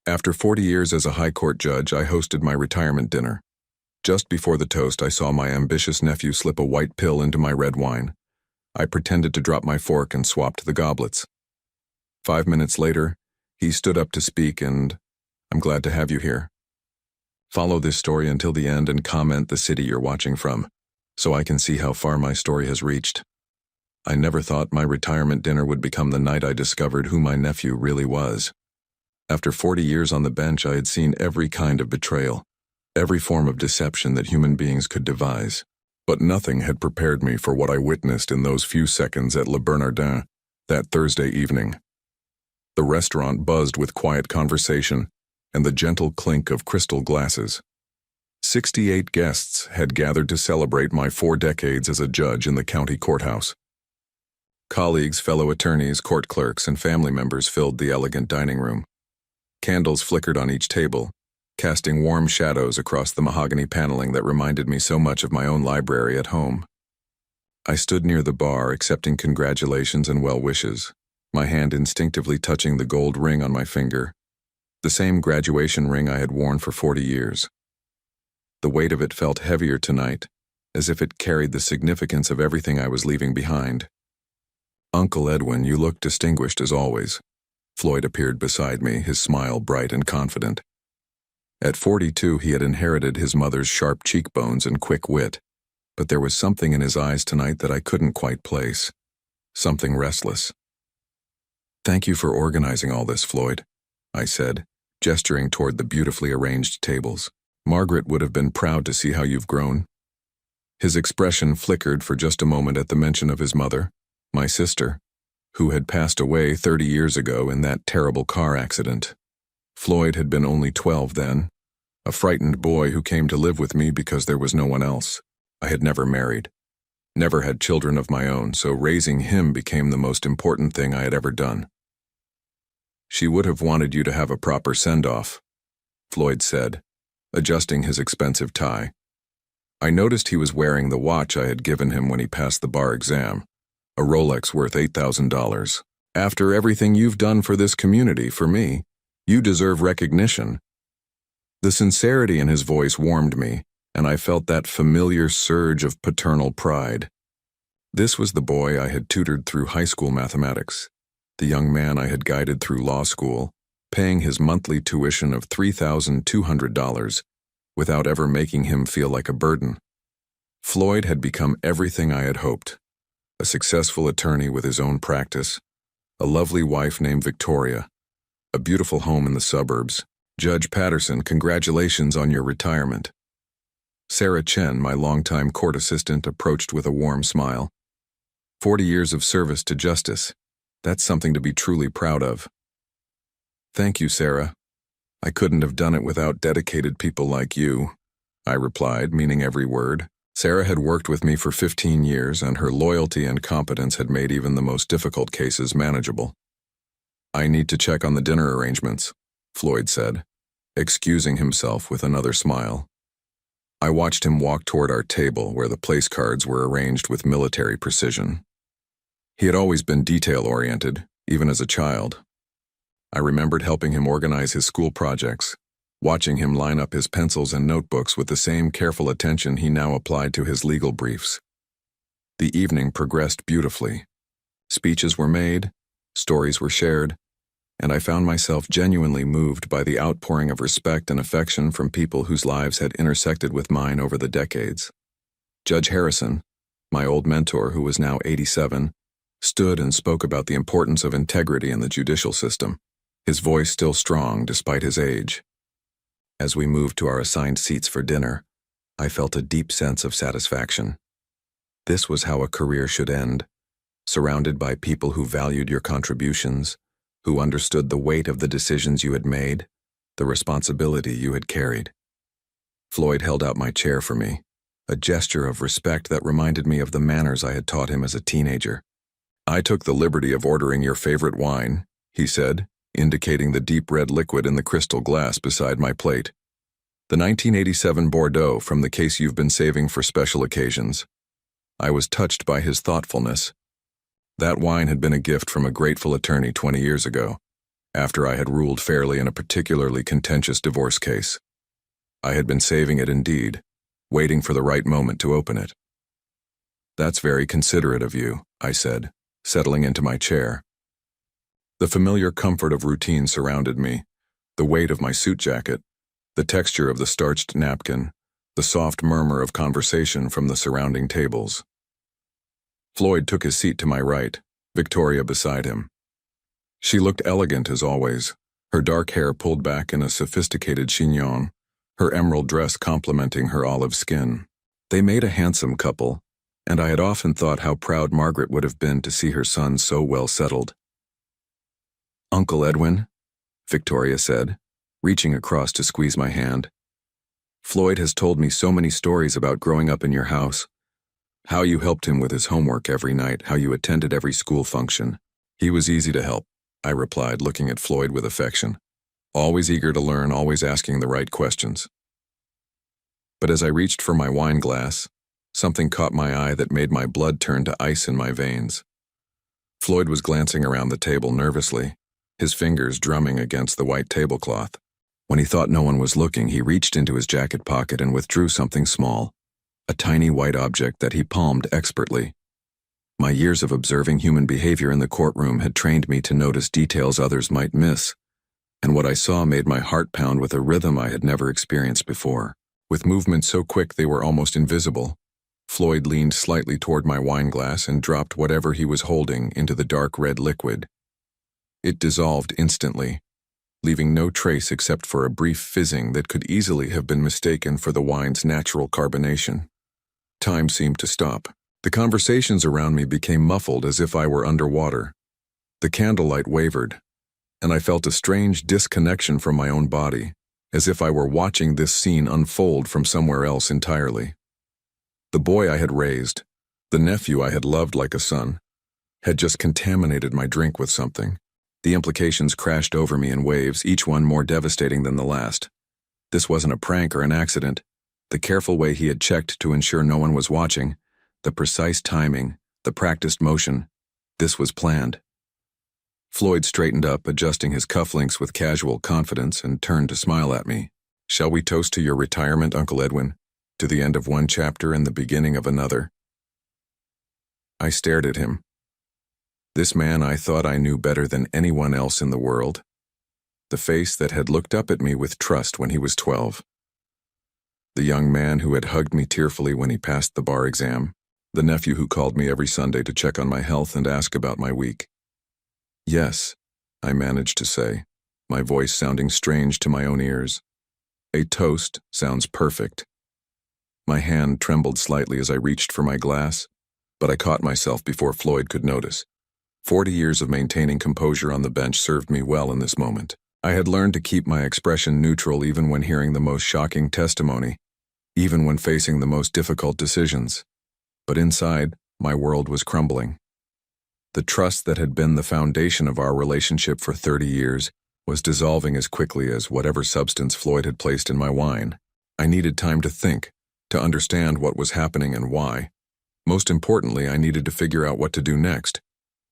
After 40 years as a high court judge, I hosted my retirement dinner. Just before the toast, I saw my ambitious nephew slip a white pill into my red wine. I pretended to drop my fork and swapped the goblets. 5 minutes later, he stood up to speak and, "I'm glad to have you here. Follow this story until the end and comment the city you're watching from, so I can see how far my story has reached." I never thought my retirement dinner would become the night I discovered who my nephew really was. After 40 years on the bench, I had seen every kind of betrayal, every form of deception that human beings could devise. But nothing had prepared me for what I witnessed in those few seconds at Le Bernardin that Thursday evening. The restaurant buzzed with quiet conversation and the gentle clink of crystal glasses. 68 guests had gathered to celebrate my 4 decades as a judge in the county courthouse. Colleagues, fellow attorneys, court clerks, and family members filled the elegant dining room. Candles flickered on each table, casting warm shadows across the mahogany paneling that reminded me so much of my own library at home. I stood near the bar, accepting congratulations and well wishes, my hand instinctively touching the gold ring on my finger, the same graduation ring I had worn for 40 years. The weight of it felt heavier tonight, as if it carried the significance of everything I was leaving behind. "Uncle Edwin, you look distinguished as always." Floyd appeared beside me, his smile bright and confident. At 42, he had inherited his mother's sharp cheekbones and quick wit, but there was something in his eyes tonight that I couldn't quite place. Something restless. "Thank you for organizing all this, Floyd," I said, gesturing toward the beautifully arranged tables. "Margaret would have been proud to see how you've grown." His expression flickered for just a moment at the mention of his mother, my sister, who had passed away 30 years ago in that terrible car accident. Floyd had been only 12 then, a frightened boy who came to live with me because there was no one else. I had never married, never had children of my own, so raising him became the most important thing I had ever done. "She would have wanted you to have a proper send-off," Floyd said, adjusting his expensive tie. I noticed he was wearing the watch I had given him when he passed the bar exam, a Rolex worth $8,000. "After everything you've done for this community, for me, you deserve recognition." The sincerity in his voice warmed me, and I felt that familiar surge of paternal pride. This was the boy I had tutored through high school mathematics, the young man I had guided through law school, paying his monthly tuition of $3,200 without ever making him feel like a burden. Floyd had become everything I had hoped. A successful attorney with his own practice, a lovely wife named Victoria, a beautiful home in the suburbs. "Judge Patterson, congratulations on your retirement." Sarah Chen, my longtime court assistant, approached with a warm smile. 40 years of service to justice. That's something to be truly proud of. "Thank you, Sarah. I couldn't have done it without dedicated people like you," I replied, meaning every word. Sarah had worked with me for 15 years, and her loyalty and competence had made even the most difficult cases manageable. "I need to check on the dinner arrangements," Floyd said, excusing himself with another smile. I watched him walk toward our table where the place cards were arranged with military precision. He had always been detail-oriented, even as a child. I remembered helping him organize his school projects, watching him line up his pencils and notebooks with the same careful attention he now applied to his legal briefs. The evening progressed beautifully. Speeches were made, stories were shared, and I found myself genuinely moved by the outpouring of respect and affection from people whose lives had intersected with mine over the decades. Judge Harrison, my old mentor who was now 87, stood and spoke about the importance of integrity in the judicial system, his voice still strong despite his age. As we moved to our assigned seats for dinner, I felt a deep sense of satisfaction. This was how a career should end, surrounded by people who valued your contributions, who understood the weight of the decisions you had made, the responsibility you had carried. Floyd held out my chair for me, a gesture of respect that reminded me of the manners I had taught him as a teenager. "I took the liberty of ordering your favorite wine," he said, indicating the deep red liquid in the crystal glass beside my plate. "The 1987 Bordeaux from the case you've been saving for special occasions." I was touched by his thoughtfulness. That wine had been a gift from a grateful attorney 20 years ago, after I had ruled fairly in a particularly contentious divorce case. I had been saving it indeed, waiting for the right moment to open it. "That's very considerate of you," I said, settling into my chair. The familiar comfort of routine surrounded me, the weight of my suit jacket, the texture of the starched napkin, the soft murmur of conversation from the surrounding tables. Floyd took his seat to my right, Victoria beside him. She looked elegant as always, her dark hair pulled back in a sophisticated chignon, her emerald dress complementing her olive skin. They made a handsome couple, and I had often thought how proud Margaret would have been to see her son so well settled. "Uncle Edwin," Victoria said, reaching across to squeeze my hand. "Floyd has told me so many stories about growing up in your house. How you helped him with his homework every night, how you attended every school function." "He was easy to help," I replied, looking at Floyd with affection. "Always eager to learn, always asking the right questions." But as I reached for my wine glass, something caught my eye that made my blood turn to ice in my veins. Floyd was glancing around the table nervously, his fingers drumming against the white tablecloth. When he thought no one was looking, he reached into his jacket pocket and withdrew something small, a tiny white object that he palmed expertly. My years of observing human behavior in the courtroom had trained me to notice details others might miss, and what I saw made my heart pound with a rhythm I had never experienced before. With movements so quick they were almost invisible, Floyd leaned slightly toward my wine glass and dropped whatever he was holding into the dark red liquid. It dissolved instantly, leaving no trace except for a brief fizzing that could easily have been mistaken for the wine's natural carbonation. Time seemed to stop. The conversations around me became muffled as if I were underwater. The candlelight wavered, and I felt a strange disconnection from my own body, as if I were watching this scene unfold from somewhere else entirely. The boy I had raised, the nephew I had loved like a son, had just contaminated my drink with something. The implications crashed over me in waves, each one more devastating than the last. This wasn't a prank or an accident. The careful way he had checked to ensure no one was watching, the precise timing, the practiced motion, this was planned. Floyd straightened up, adjusting his cufflinks with casual confidence, and turned to smile at me. "Shall we toast to your retirement, Uncle Edwin? To the end of one chapter and the beginning of another?" I stared at him. This man I thought I knew better than anyone else in the world. The face that had looked up at me with trust when he was 12. The young man who had hugged me tearfully when he passed the bar exam. The nephew who called me every Sunday to check on my health and ask about my week. "Yes," I managed to say, my voice sounding strange to my own ears. "A toast sounds perfect." My hand trembled slightly as I reached for my glass, but I caught myself before Floyd could notice. 40 years of maintaining composure on the bench served me well in this moment. I had learned to keep my expression neutral even when hearing the most shocking testimony, even when facing the most difficult decisions. But inside, my world was crumbling. The trust that had been the foundation of our relationship for 30 years was dissolving as quickly as whatever substance Floyd had placed in my wine. I needed time to think, to understand what was happening and why. Most importantly, I needed to figure out what to do next.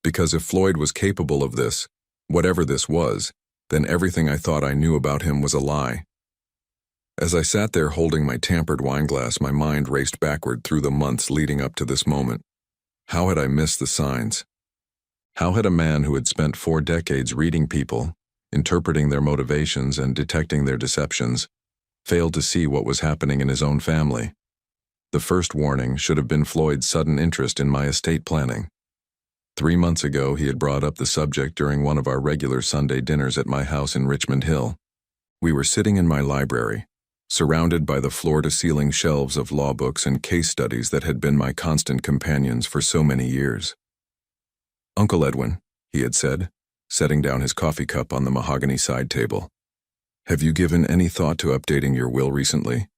Because if Floyd was capable of this, whatever this was, then everything I thought I knew about him was a lie. As I sat there holding my tampered wine glass, my mind raced backward through the months leading up to this moment. How had I missed the signs? How had a man who had spent 4 decades reading people, interpreting their motivations and detecting their deceptions, failed to see what was happening in his own family? The first warning should have been Floyd's sudden interest in my estate planning. 3 months ago, he had brought up the subject during one of our regular Sunday dinners at my house in Richmond Hill. We were sitting in my library, surrounded by the floor-to-ceiling shelves of law books and case studies that had been my constant companions for so many years. "Uncle Edwin," he had said, setting down his coffee cup on the mahogany side table, "have you given any thought to updating your will recently?"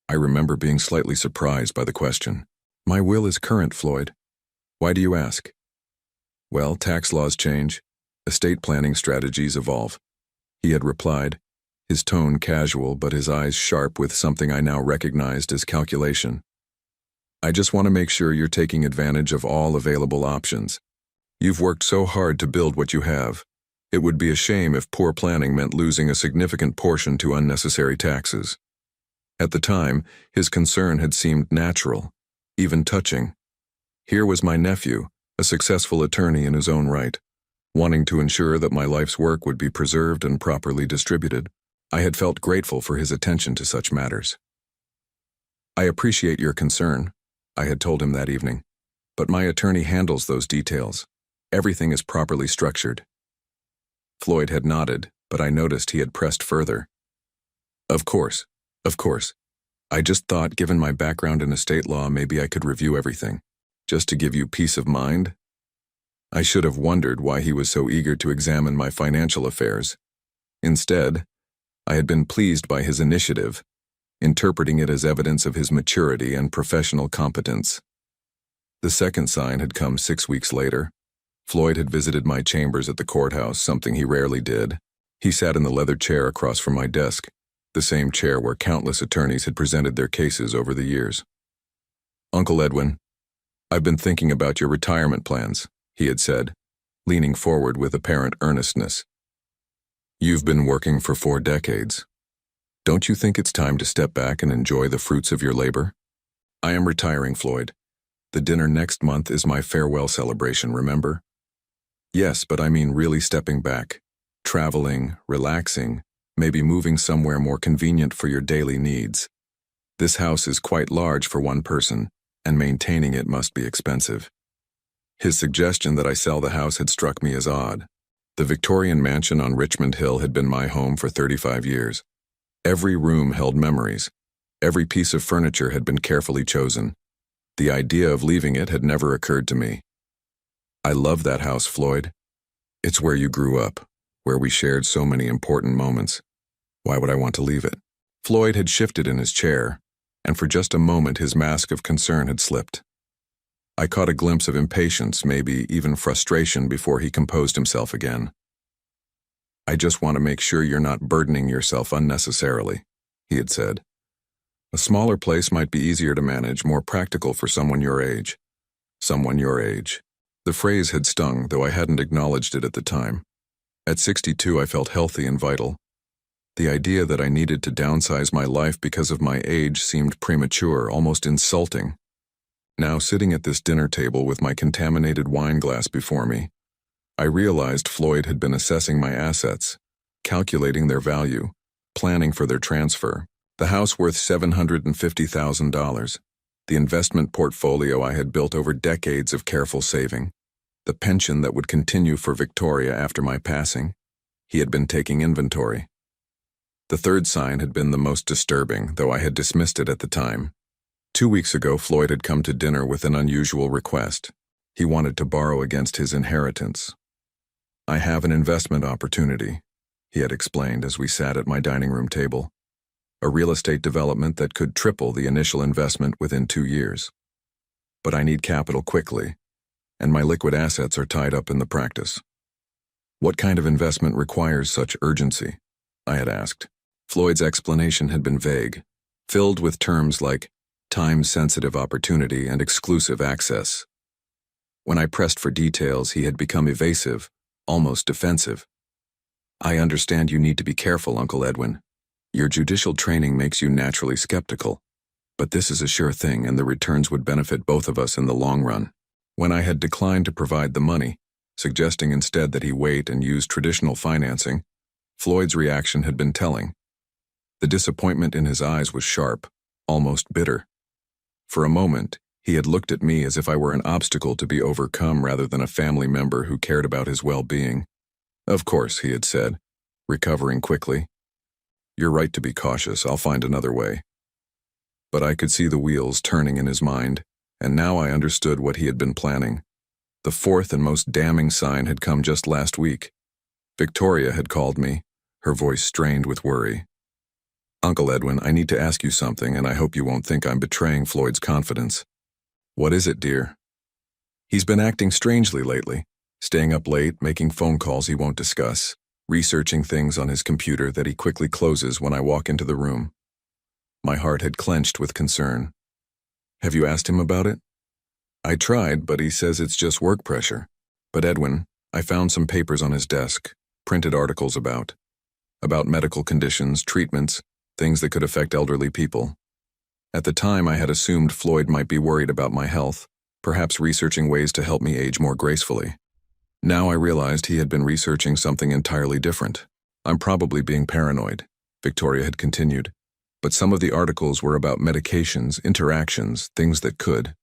I remember being slightly surprised by the question. "My will is current, Floyd. Why do you ask?" "Well, tax laws change. Estate planning strategies evolve," he had replied, his tone casual but his eyes sharp with something I now recognized as calculation. "I just want to make sure you're taking advantage of all available options. You've worked so hard to build what you have. It would be a shame if poor planning meant losing a significant portion to unnecessary taxes. At the time, his concern had seemed natural, even touching. Here was my nephew, a successful attorney in his own right, wanting to ensure that my life's work would be preserved and properly distributed. I had felt grateful for his attention to such matters. "I appreciate your concern," I had told him that evening, "but my attorney handles those details. Everything is properly structured." Floyd had nodded, but I noticed he had pressed further. Of course. I just thought, given my background in estate law, maybe I could review everything, just to give you peace of mind." I should have wondered why he was so eager to examine my financial affairs. Instead, I had been pleased by his initiative, interpreting it as evidence of his maturity and professional competence. The second sign had come 6 weeks later. Floyd had visited my chambers at the courthouse, something he rarely did. He sat in the leather chair across from my desk, the same chair where countless attorneys had presented their cases over the years. "Uncle Edwin, I've been thinking about your retirement plans," he had said, leaning forward with apparent earnestness. "You've been working for 4 decades. Don't you think it's time to step back and enjoy the fruits of your labor?" "I am retiring, Floyd. The dinner next month is my farewell celebration, remember?" "Yes, but I mean really stepping back, traveling, relaxing, maybe moving somewhere more convenient for your daily needs. This house is quite large for one person, and maintaining it must be expensive." His suggestion that I sell the house had struck me as odd. The Victorian mansion on Richmond Hill had been my home for 35 years. Every room held memories. Every piece of furniture had been carefully chosen. The idea of leaving it had never occurred to me. "I love that house, Floyd. It's where you grew up, where we shared so many important moments. Why would I want to leave it?" Floyd had shifted in his chair, and for just a moment his mask of concern had slipped. I caught a glimpse of impatience, maybe even frustration, before he composed himself again. "I just want to make sure you're not burdening yourself unnecessarily," he had said. "A smaller place might be easier to manage, more practical for someone your age." Someone your age. The phrase had stung, though I hadn't acknowledged it at the time. At 62, I felt healthy and vital. The idea that I needed to downsize my life because of my age seemed premature, almost insulting. Now, sitting at this dinner table with my contaminated wine glass before me, I realized Floyd had been assessing my assets, calculating their value, planning for their transfer. The house worth $750,000, the investment portfolio I had built over decades of careful saving, the pension that would continue for Victoria after my passing. He had been taking inventory. The third sign had been the most disturbing, though I had dismissed it at the time. 2 weeks ago, Floyd had come to dinner with an unusual request. He wanted to borrow against his inheritance. "I have an investment opportunity," he had explained as we sat at my dining room table. "A real estate development that could triple the initial investment within 2 years. But I need capital quickly, and my liquid assets are tied up in the practice." "What kind of investment requires such urgency?" I had asked. Floyd's explanation had been vague, filled with terms like time-sensitive opportunity and exclusive access. When I pressed for details, he had become evasive, almost defensive. "I understand you need to be careful, Uncle Edwin. Your judicial training makes you naturally skeptical. But this is a sure thing, and the returns would benefit both of us in the long run." When I had declined to provide the money, suggesting instead that he wait and use traditional financing, Floyd's reaction had been telling. The disappointment in his eyes was sharp, almost bitter. For a moment, he had looked at me as if I were an obstacle to be overcome rather than a family member who cared about his well-being. "Of course," he had said, recovering quickly. "You're right to be cautious. I'll find another way." But I could see the wheels turning in his mind, and now I understood what he had been planning. The fourth and most damning sign had come just last week. Victoria had called me, her voice strained with worry. "Uncle Edwin, I need to ask you something, and I hope you won't think I'm betraying Floyd's confidence." "What is it, dear?" "He's been acting strangely lately, staying up late, making phone calls he won't discuss, researching things on his computer that he quickly closes when I walk into the room." My heart had clenched with concern. "Have you asked him about it?" "I tried, but he says it's just work pressure." "But Edwin, I found some papers on his desk. printed articles about medical conditions, treatments, things that could affect elderly people. At the time, I had assumed Floyd might be worried about my health, perhaps researching ways to help me age more gracefully. Now I realized he had been researching something entirely different. I'm probably being paranoid, Victoria had continued, but some of the articles were about medications, interactions, things that could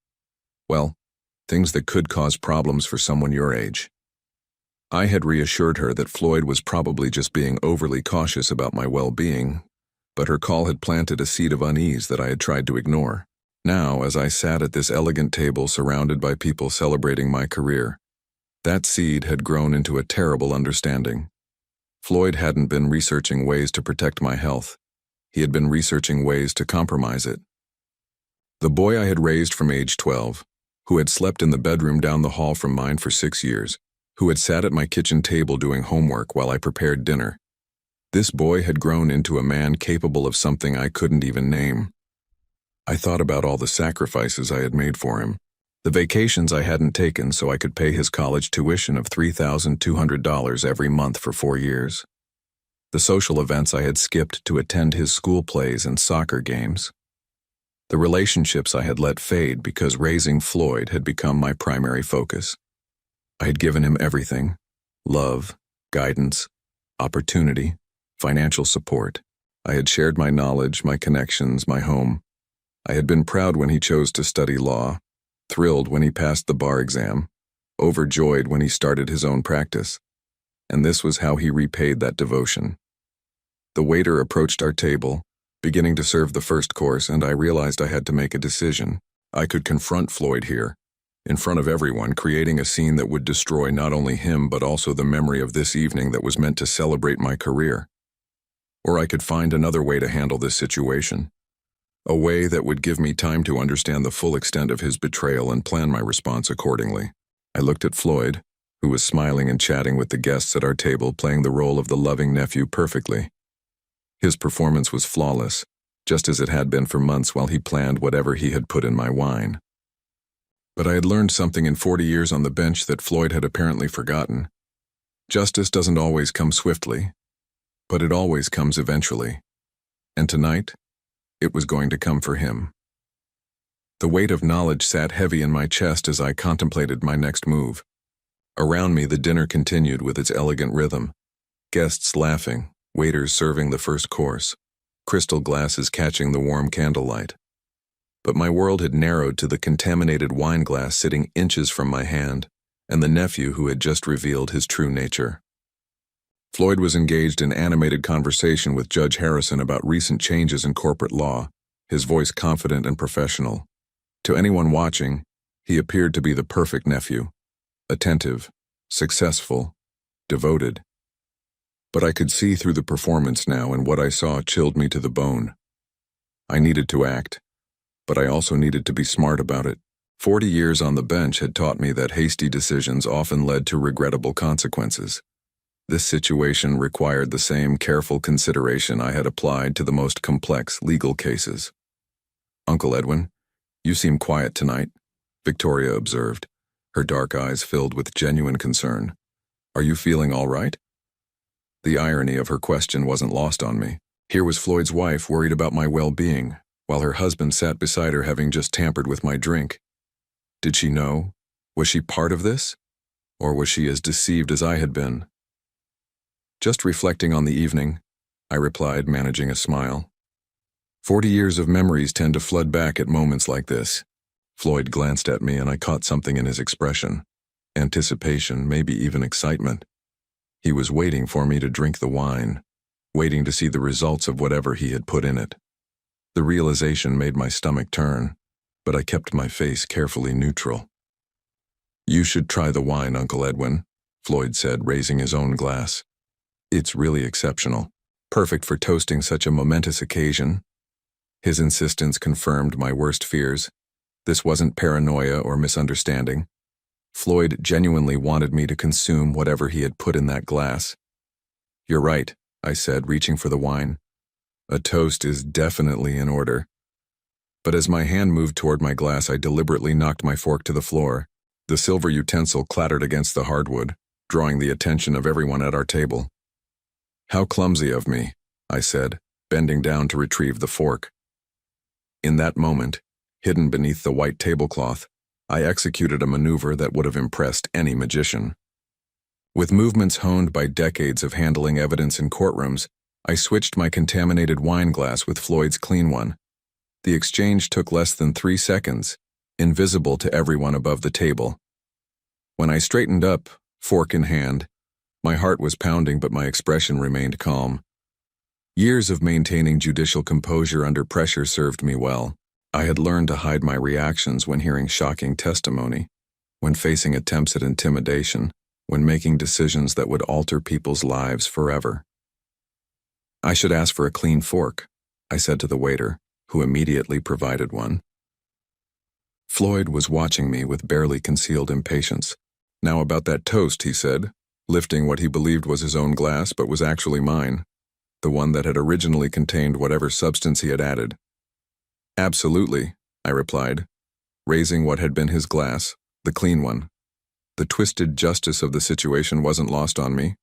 cause problems for someone your age. I had reassured her that Floyd was probably just being overly cautious about my well-being, but her call had planted a seed of unease that I had tried to ignore. Now, as I sat at this elegant table surrounded by people celebrating my career, that seed had grown into a terrible understanding. Floyd hadn't been researching ways to protect my health. He had been researching ways to compromise it. The boy I had raised from age 12, who had slept in the bedroom down the hall from mine for 6 years, who had sat at my kitchen table doing homework while I prepared dinner. This boy had grown into a man capable of something I couldn't even name. I thought about all the sacrifices I had made for him, the vacations I hadn't taken so I could pay his college tuition of $3,200 every month for 4 years, the social events I had skipped to attend his school plays and soccer games, the relationships I had let fade because raising Floyd had become my primary focus. I had given him everything: love, guidance, opportunity, financial support. I had shared my knowledge, my connections, my home. I had been proud when he chose to study law, thrilled when he passed the bar exam, overjoyed when he started his own practice. And this was how he repaid that devotion. The waiter approached our table, beginning to serve the first course, and I realized I had to make a decision. I could confront Floyd here, in front of everyone, creating a scene that would destroy not only him but also the memory of this evening that was meant to celebrate my career. Or I could find another way to handle this situation, a way that would give me time to understand the full extent of his betrayal and plan my response accordingly. I looked at Floyd, who was smiling and chatting with the guests at our table, playing the role of the loving nephew perfectly. His performance was flawless, just as it had been for months while he planned whatever he had put in my wine. But I had learned something in 40 years on the bench that Floyd had apparently forgotten. Justice doesn't always come swiftly, but it always comes eventually. And tonight, it was going to come for him. The weight of knowledge sat heavy in my chest as I contemplated my next move. Around me, the dinner continued with its elegant rhythm. Guests laughing, waiters serving the first course, crystal glasses catching the warm candlelight. But my world had narrowed to the contaminated wine glass sitting inches from my hand, and the nephew who had just revealed his true nature. Floyd was engaged in animated conversation with Judge Harrison about recent changes in corporate law, his voice confident and professional. To anyone watching, he appeared to be the perfect nephew, attentive, successful, devoted. But I could see through the performance now, and what I saw chilled me to the bone. I needed to act, but I also needed to be smart about it. 40 years on the bench had taught me that hasty decisions often led to regrettable consequences. This situation required the same careful consideration I had applied to the most complex legal cases. "Uncle Edwin, you seem quiet tonight," Victoria observed, her dark eyes filled with genuine concern. "Are you feeling all right?" The irony of her question wasn't lost on me. Here was Floyd's wife worried about my well-being, while her husband sat beside her having just tampered with my drink. Did she know? Was she part of this? Or was she as deceived as I had been? "Just reflecting on the evening," I replied, managing a smile. 40 years of memories tend to flood back at moments like this. Floyd glanced at me and I caught something in his expression. Anticipation, maybe even excitement. He was waiting for me to drink the wine, waiting to see the results of whatever he had put in it. The realization made my stomach turn, but I kept my face carefully neutral. "You should try the wine, Uncle Edwin," Floyd said, raising his own glass. "It's really exceptional, perfect for toasting such a momentous occasion." His insistence confirmed my worst fears. This wasn't paranoia or misunderstanding. Floyd genuinely wanted me to consume whatever he had put in that glass. "You're right," I said, reaching for the wine. "A toast is definitely in order." But as my hand moved toward my glass, I deliberately knocked my fork to the floor. The silver utensil clattered against the hardwood, drawing the attention of everyone at our table. "How clumsy of me," I said, bending down to retrieve the fork. In that moment, hidden beneath the white tablecloth, I executed a maneuver that would have impressed any magician. With movements honed by decades of handling evidence in courtrooms, I switched my contaminated wine glass with Floyd's clean one. The exchange took less than 3 seconds, invisible to everyone above the table. When I straightened up, fork in hand, my heart was pounding but my expression remained calm. Years of maintaining judicial composure under pressure served me well. I had learned to hide my reactions when hearing shocking testimony, when facing attempts at intimidation, when making decisions that would alter people's lives forever. "I should ask for a clean fork," I said to the waiter, who immediately provided one. Floyd was watching me with barely concealed impatience. "Now about that toast," he said, lifting what he believed was his own glass but was actually mine, the one that had originally contained whatever substance he had added. "Absolutely," I replied, raising what had been his glass, the clean one. The twisted justice of the situation wasn't lost on me.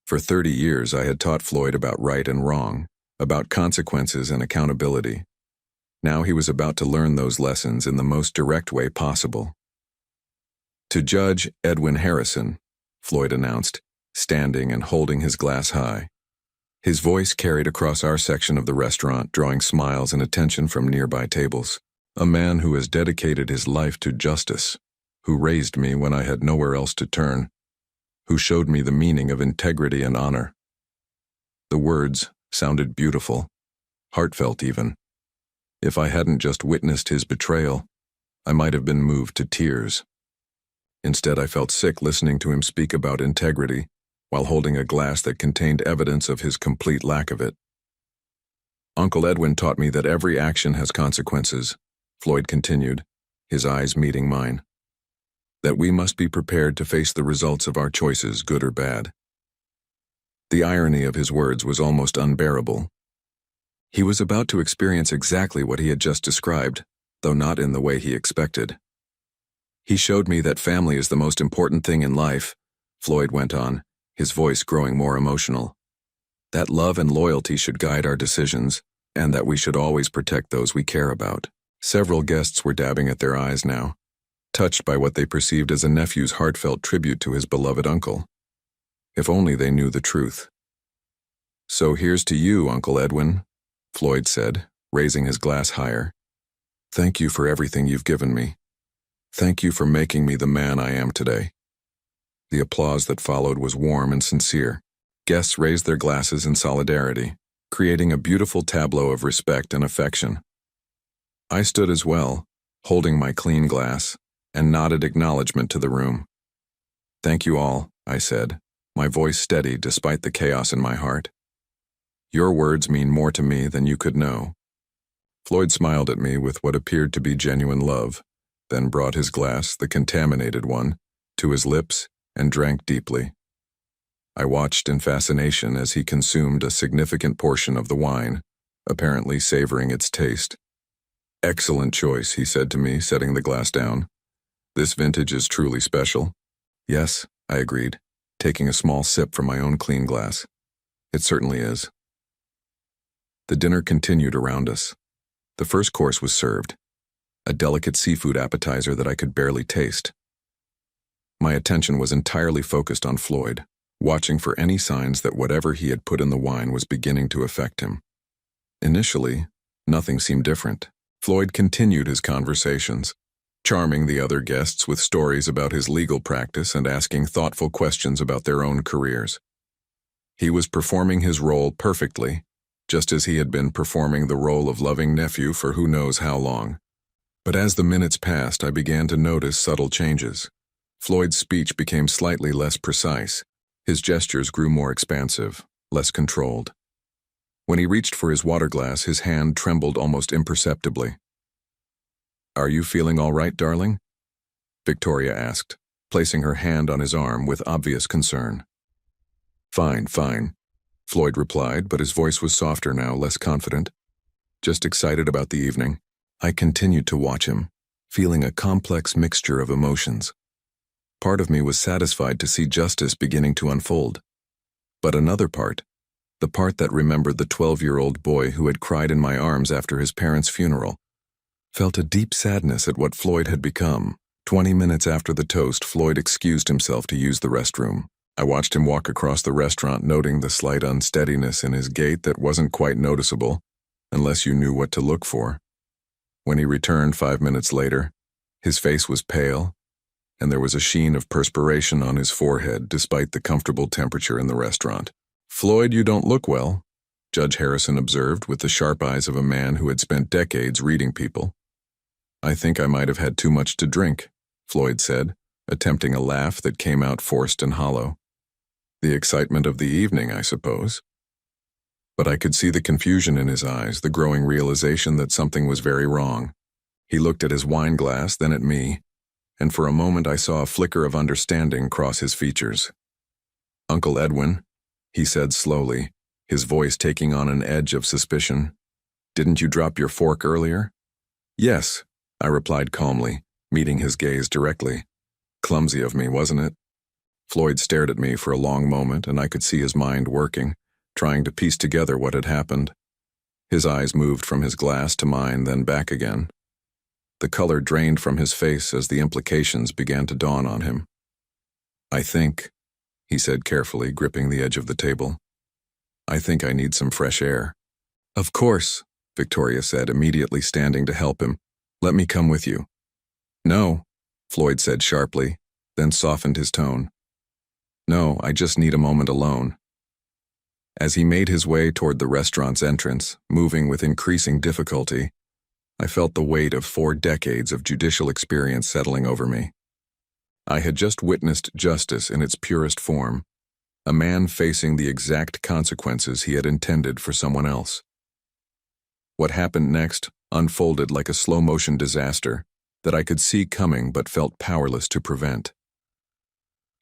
For 30 years I had taught Floyd about right and wrong, about consequences and accountability. Now he was about to learn those lessons in the most direct way possible. "To Judge Edwin Harrison," Floyd announced, standing and holding his glass high. His voice carried across our section of the restaurant, drawing smiles and attention from nearby tables. "A man who has dedicated his life to justice, who raised me when I had nowhere else to turn, who showed me the meaning of integrity and honor." The words sounded beautiful, heartfelt even. If I hadn't just witnessed his betrayal, I might have been moved to tears. Instead, I felt sick listening to him speak about integrity, while holding a glass that contained evidence of his complete lack of it. "Uncle Edwin taught me that every action has consequences," Floyd continued, his eyes meeting mine. "That we must be prepared to face the results of our choices, good or bad." The irony of his words was almost unbearable. He was about to experience exactly what he had just described, though not in the way he expected. "He showed me that family is the most important thing in life," Floyd went on, his voice growing more emotional. "That love and loyalty should guide our decisions, and that we should always protect those we care about." Several guests were dabbing at their eyes now, touched by what they perceived as a nephew's heartfelt tribute to his beloved uncle. If only they knew the truth. "So here's to you, Uncle Edwin," Floyd said, raising his glass higher. "Thank you for everything you've given me. Thank you for making me the man I am today." The applause that followed was warm and sincere. Guests raised their glasses in solidarity, creating a beautiful tableau of respect and affection. I stood as well, holding my clean glass, and nodded acknowledgement to the room. "Thank you all," I said, my voice steady despite the chaos in my heart. "Your words mean more to me than you could know." Floyd smiled at me with what appeared to be genuine love, then brought his glass, the contaminated one, to his lips and drank deeply. I watched in fascination as he consumed a significant portion of the wine, apparently savoring its taste. "Excellent choice," he said to me, setting the glass down. "This vintage is truly special." "Yes," I agreed, taking a small sip from my own clean glass. "It certainly is." The dinner continued around us. The first course was served, a delicate seafood appetizer that I could barely taste. My attention was entirely focused on Floyd, watching for any signs that whatever he had put in the wine was beginning to affect him. Initially, nothing seemed different. Floyd continued his conversations, charming the other guests with stories about his legal practice and asking thoughtful questions about their own careers. He was performing his role perfectly, just as he had been performing the role of loving nephew for who knows how long. But as the minutes passed, I began to notice subtle changes. Floyd's speech became slightly less precise. His gestures grew more expansive, less controlled. When he reached for his water glass, his hand trembled almost imperceptibly. "Are you feeling all right, darling?" Victoria asked, placing her hand on his arm with obvious concern. "Fine, fine," Floyd replied, but his voice was softer now, less confident. "Just excited about the evening." I continued to watch him, feeling a complex mixture of emotions. Part of me was satisfied to see justice beginning to unfold. But another part, the part that remembered the 12-year-old boy who had cried in my arms after his parents' funeral, felt a deep sadness at what Floyd had become. 20 minutes after the toast, Floyd excused himself to use the restroom. I watched him walk across the restaurant, noting the slight unsteadiness in his gait that wasn't quite noticeable, unless you knew what to look for. When he returned 5 minutes later, his face was pale, and there was a sheen of perspiration on his forehead despite the comfortable temperature in the restaurant. "Floyd, you don't look well," Judge Harrison observed with the sharp eyes of a man who had spent decades reading people. "I think I might have had too much to drink," Floyd said, attempting a laugh that came out forced and hollow. "The excitement of the evening, I suppose." But I could see the confusion in his eyes, the growing realization that something was very wrong. He looked at his wine glass, then at me, and for a moment I saw a flicker of understanding cross his features. "Uncle Edwin," he said slowly, his voice taking on an edge of suspicion, "didn't you drop your fork earlier?" "Yes," I replied calmly, meeting his gaze directly. "Clumsy of me, wasn't it?" Floyd stared at me for a long moment, and I could see his mind working, trying to piece together what had happened. His eyes moved from his glass to mine, then back again. The color drained from his face as the implications began to dawn on him. "I think," he said carefully, gripping the edge of the table, "I think I need some fresh air." "Of course," Victoria said, immediately standing to help him. "Let me come with you." "No," Floyd said sharply, then softened his tone. "No, I just need a moment alone." As he made his way toward the restaurant's entrance, moving with increasing difficulty, I felt the weight of 4 decades of judicial experience settling over me. I had just witnessed justice in its purest form, a man facing the exact consequences he had intended for someone else. What happened next unfolded like a slow-motion disaster that I could see coming but felt powerless to prevent.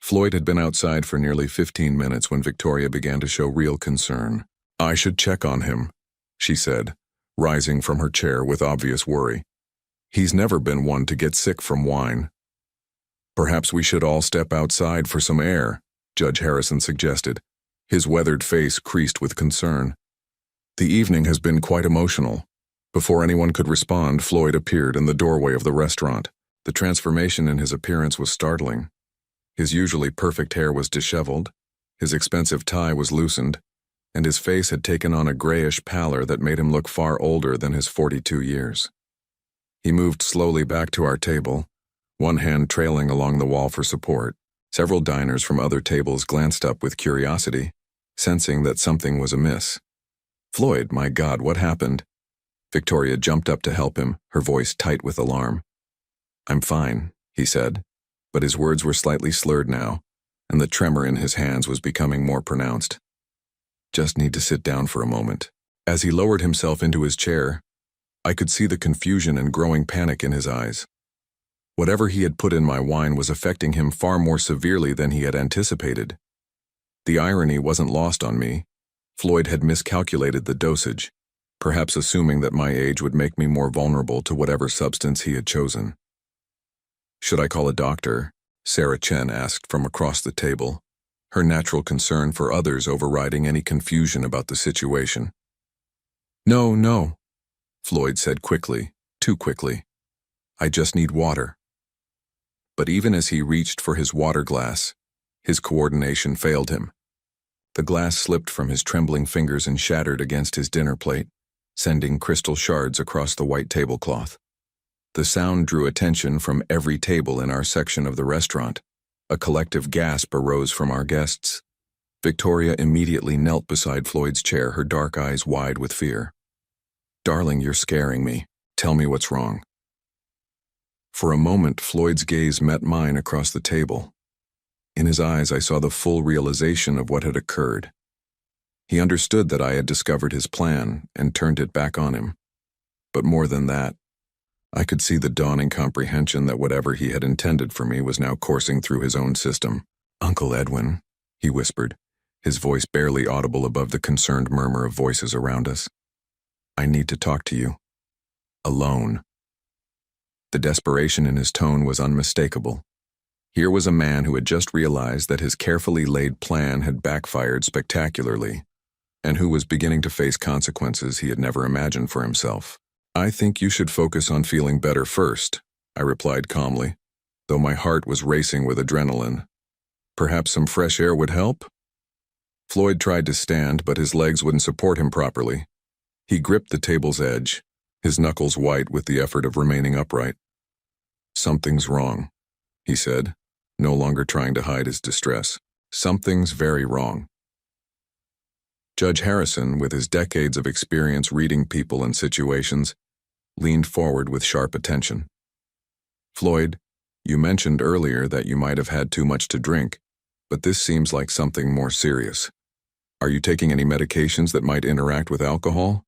Floyd had been outside for nearly 15 minutes when Victoria began to show real concern. "I should check on him," she said, rising from her chair with obvious worry. "He's never been one to get sick from wine." "Perhaps we should all step outside for some air," Judge Harrison suggested, his weathered face creased with concern. "The evening has been quite emotional." Before anyone could respond, Floyd appeared in the doorway of the restaurant. The transformation in his appearance was startling. His usually perfect hair was disheveled, his expensive tie was loosened, and his face had taken on a grayish pallor that made him look far older than his 42 years. He moved slowly back to our table, one hand trailing along the wall for support. Several diners from other tables glanced up with curiosity, sensing that something was amiss. "Floyd, my God, what happened?" Victoria jumped up to help him, her voice tight with alarm. "I'm fine," he said, but his words were slightly slurred now, and the tremor in his hands was becoming more pronounced. "Just need to sit down for a moment." As he lowered himself into his chair, I could see the confusion and growing panic in his eyes. Whatever he had put in my wine was affecting him far more severely than he had anticipated. The irony wasn't lost on me. Floyd had miscalculated the dosage, perhaps assuming that my age would make me more vulnerable to whatever substance he had chosen. "Should I call a doctor?" Sarah Chen asked from across the table, her natural concern for others overriding any confusion about the situation. "No, no," Floyd said quickly, too quickly. "I just need water." But even as he reached for his water glass, his coordination failed him. The glass slipped from his trembling fingers and shattered against his dinner plate, sending crystal shards across the white tablecloth. The sound drew attention from every table in our section of the restaurant. A collective gasp arose from our guests. Victoria immediately knelt beside Floyd's chair, her dark eyes wide with fear. "Darling, you're scaring me. Tell me what's wrong." For a moment, Floyd's gaze met mine across the table. In his eyes, I saw the full realization of what had occurred. He understood that I had discovered his plan and turned it back on him. But more than that, I could see the dawning comprehension that whatever he had intended for me was now coursing through his own system. "Uncle Edwin," he whispered, his voice barely audible above the concerned murmur of voices around us. "I need to talk to you. Alone." The desperation in his tone was unmistakable. Here was a man who had just realized that his carefully laid plan had backfired spectacularly, and who was beginning to face consequences he had never imagined for himself. "I think you should focus on feeling better first," I replied calmly, though my heart was racing with adrenaline. "Perhaps some fresh air would help?" Floyd tried to stand, but his legs wouldn't support him properly. He gripped the table's edge, his knuckles white with the effort of remaining upright. "Something's wrong," he said, no longer trying to hide his distress. "Something's very wrong." Judge Harrison, with his decades of experience reading people and situations, leaned forward with sharp attention. "Floyd, you mentioned earlier that you might have had too much to drink, but this seems like something more serious. Are you taking any medications that might interact with alcohol?"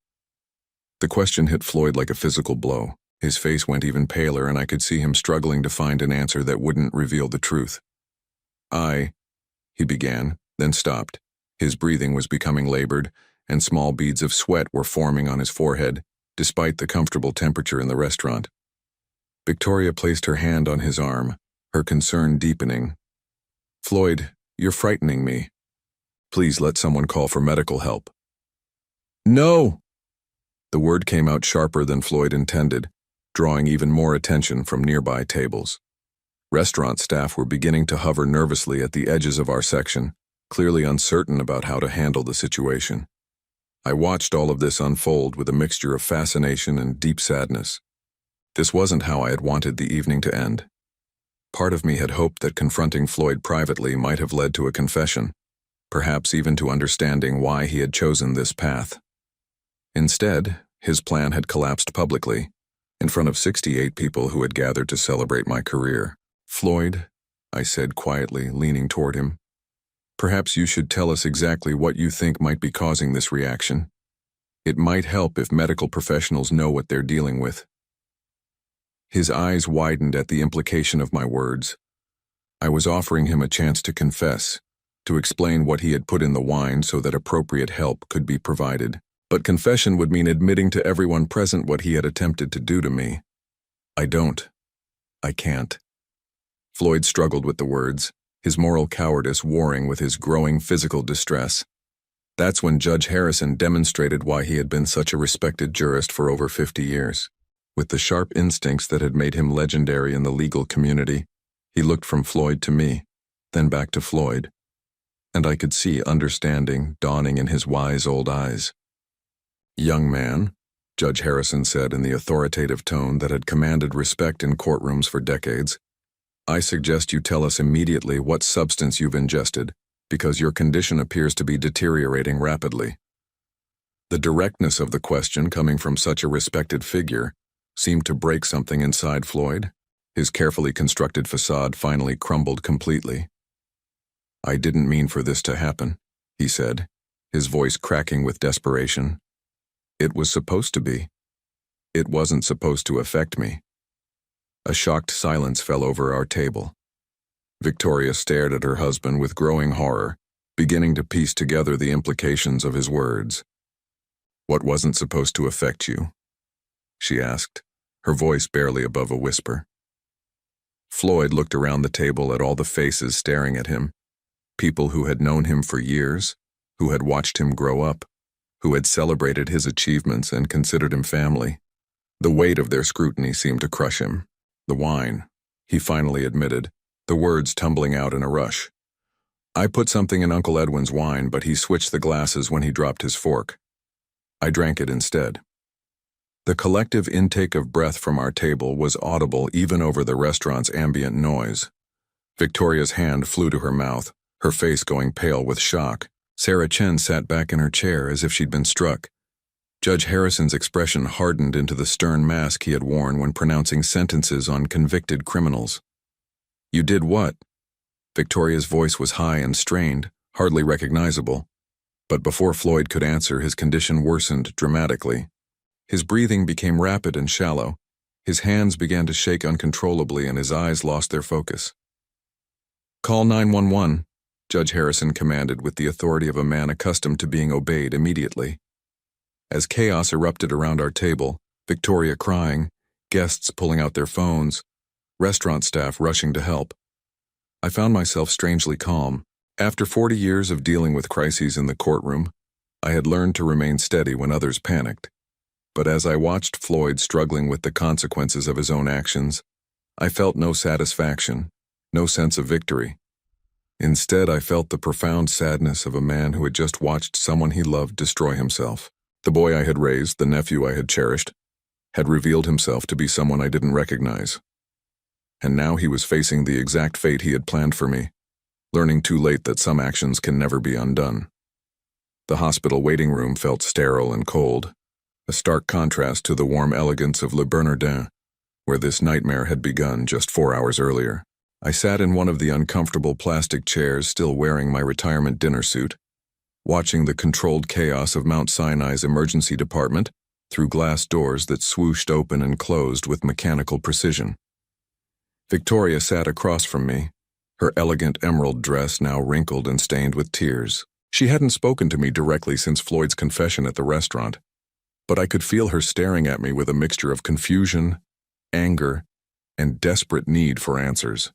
The question hit Floyd like a physical blow. His face went even paler, and I could see him struggling to find an answer that wouldn't reveal the truth. He began, then stopped. His breathing was becoming labored, and small beads of sweat were forming on his forehead, despite the comfortable temperature in the restaurant. Victoria placed her hand on his arm, her concern deepening. "Floyd, you're frightening me. Please let someone call for medical help." "No!" The word came out sharper than Floyd intended, drawing even more attention from nearby tables. Restaurant staff were beginning to hover nervously at the edges of our section, clearly uncertain about how to handle the situation. I watched all of this unfold with a mixture of fascination and deep sadness. This wasn't how I had wanted the evening to end. Part of me had hoped that confronting Floyd privately might have led to a confession, perhaps even to understanding why he had chosen this path. Instead, his plan had collapsed publicly, in front of 68 people who had gathered to celebrate my career. "Floyd," I said quietly, leaning toward him, "perhaps you should tell us exactly what you think might be causing this reaction. It might help if medical professionals know what they're dealing with." His eyes widened at the implication of my words. I was offering him a chance to confess, to explain what he had put in the wine so that appropriate help could be provided. But confession would mean admitting to everyone present what he had attempted to do to me. I can't. Floyd struggled with the words, his moral cowardice warring with his growing physical distress. That's when Judge Harrison demonstrated why he had been such a respected jurist for over 50 years. With the sharp instincts that had made him legendary in the legal community, he looked from Floyd to me, then back to Floyd, and I could see understanding dawning in his wise old eyes. "Young man," Judge Harrison said in the authoritative tone that had commanded respect in courtrooms for decades, "I suggest you tell us immediately what substance you've ingested, because your condition appears to be deteriorating rapidly." The directness of the question coming from such a respected figure seemed to break something inside Floyd. His carefully constructed facade finally crumbled completely. "I didn't mean for this to happen," he said, his voice cracking with desperation. "It was supposed to be. It wasn't supposed to affect me." A shocked silence fell over our table. Victoria stared at her husband with growing horror, beginning to piece together the implications of his words. "What wasn't supposed to affect you?" she asked, her voice barely above a whisper. Floyd looked around the table at all the faces staring at him, people who had known him for years, who had watched him grow up, who had celebrated his achievements and considered him family. The weight of their scrutiny seemed to crush him. "The wine," he finally admitted, the words tumbling out in a rush. "I put something in Uncle Edwin's wine, but he switched the glasses when he dropped his fork. I drank it instead." The collective intake of breath from our table was audible even over the restaurant's ambient noise. Victoria's hand flew to her mouth, her face going pale with shock. Sarah Chen sat back in her chair as if she'd been struck. Judge Harrison's expression hardened into the stern mask he had worn when pronouncing sentences on convicted criminals. "You did what?" Victoria's voice was high and strained, hardly recognizable. But before Floyd could answer, his condition worsened dramatically. His breathing became rapid and shallow. His hands began to shake uncontrollably and his eyes lost their focus. "Call 911. Judge Harrison commanded with the authority of a man accustomed to being obeyed immediately. As chaos erupted around our table, Victoria crying, guests pulling out their phones, restaurant staff rushing to help, I found myself strangely calm. After 40 years of dealing with crises in the courtroom, I had learned to remain steady when others panicked. But as I watched Floyd struggling with the consequences of his own actions, I felt no satisfaction, no sense of victory. Instead, I felt the profound sadness of a man who had just watched someone he loved destroy himself. The boy I had raised, the nephew I had cherished, had revealed himself to be someone I didn't recognize. And now he was facing the exact fate he had planned for me, learning too late that some actions can never be undone. The hospital waiting room felt sterile and cold, a stark contrast to the warm elegance of Le Bernardin, where this nightmare had begun just 4 hours earlier. I sat in one of the uncomfortable plastic chairs, still wearing my retirement dinner suit, watching the controlled chaos of Mount Sinai's emergency department through glass doors that swooshed open and closed with mechanical precision. Victoria sat across from me, her elegant emerald dress now wrinkled and stained with tears. She hadn't spoken to me directly since Floyd's confession at the restaurant, but I could feel her staring at me with a mixture of confusion, anger, and desperate need for answers.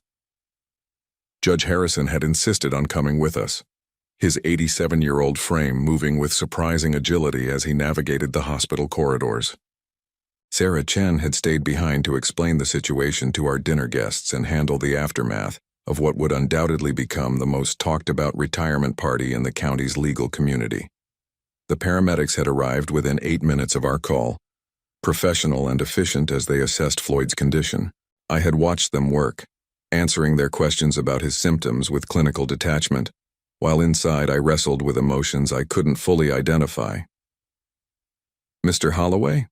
Judge Harrison had insisted on coming with us, his 87-year-old frame moving with surprising agility as he navigated the hospital corridors. Sarah Chen had stayed behind to explain the situation to our dinner guests and handle the aftermath of what would undoubtedly become the most talked-about retirement party in the county's legal community. The paramedics had arrived within 8 minutes of our call, professional and efficient as they assessed Floyd's condition. I had watched them work, answering their questions about his symptoms with clinical detachment, while inside I wrestled with emotions I couldn't fully identify. "Mr. Holloway?"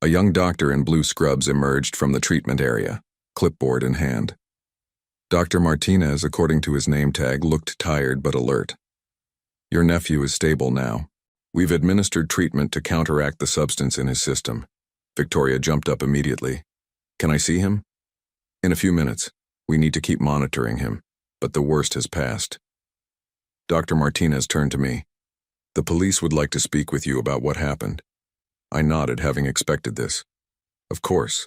A young doctor in blue scrubs emerged from the treatment area, clipboard in hand. Dr. Martinez, according to his name tag, looked tired but alert. "Your nephew is stable now. We've administered treatment to counteract the substance in his system." Victoria jumped up immediately. "Can I see him?" "In a few minutes. We need to keep monitoring him, but the worst has passed." Dr. Martinez turned to me. "The police would like to speak with you about what happened." I nodded, having expected this. Of course.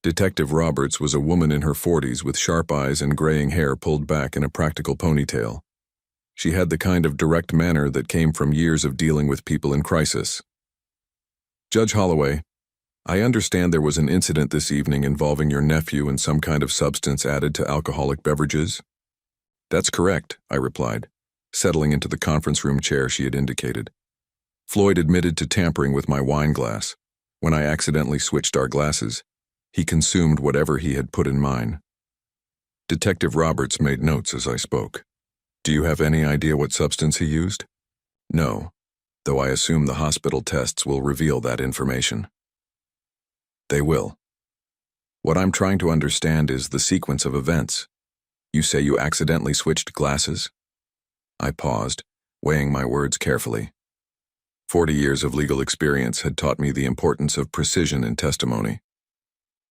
Detective Roberts was a woman in her 40s with sharp eyes and graying hair pulled back in a practical ponytail. She had the kind of direct manner that came from years of dealing with people in crisis. "Judge Holloway, I understand there was an incident this evening involving your nephew and some kind of substance added to alcoholic beverages." "That's correct," I replied, settling into the conference room chair she had indicated. "Floyd admitted to tampering with my wine glass. When I accidentally switched our glasses, he consumed whatever he had put in mine." Detective Roberts made notes as I spoke. "Do you have any idea what substance he used?" "No, though I assume the hospital tests will reveal that information." "They will. What I'm trying to understand is the sequence of events. You say you accidentally switched glasses?" I paused, weighing my words carefully. 40 years of legal experience had taught me the importance of precision in testimony.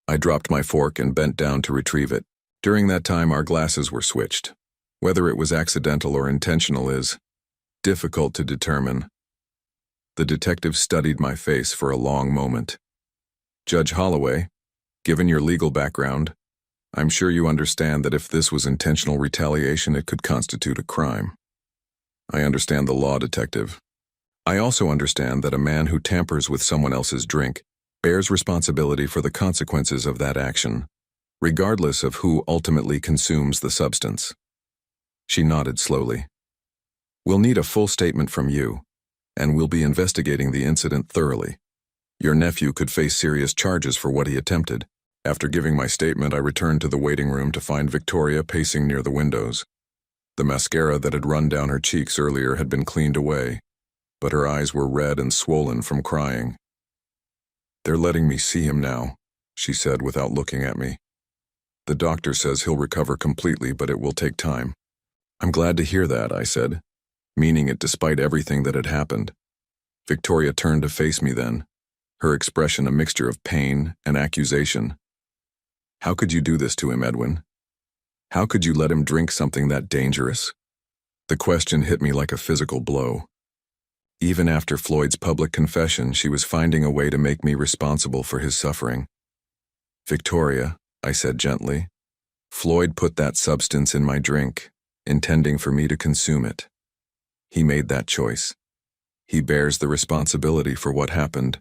I dropped my fork and bent down to retrieve it. During that time, our glasses were switched. Whether it was accidental or intentional is difficult to determine. The detective studied my face for a long moment. "Judge Holloway, given your legal background, I'm sure you understand that if this was intentional retaliation, it could constitute a crime." "I understand the law, detective. I also understand that a man who tampers with someone else's drink bears responsibility for the consequences of that action, regardless of who ultimately consumes the substance." She nodded slowly. "We'll need a full statement from you, and we'll be investigating the incident thoroughly. Your nephew could face serious charges for what he attempted." After giving my statement, I returned to the waiting room to find Victoria pacing near the windows. The mascara that had run down her cheeks earlier had been cleaned away, but her eyes were red and swollen from crying. "They're letting me see him now," she said without looking at me. "The doctor says he'll recover completely, but it will take time." "I'm glad to hear that," I said, meaning it despite everything that had happened. Victoria turned to face me then, her expression a mixture of pain and accusation. "How could you do this to him, Edwin? How could you let him drink something that dangerous?" The question hit me like a physical blow. Even after Floyd's public confession, she was finding a way to make me responsible for his suffering. "Victoria," I said gently, Floyd put that substance in my drink, intending for me to consume it. He made that choice. He bears the responsibility for what happened.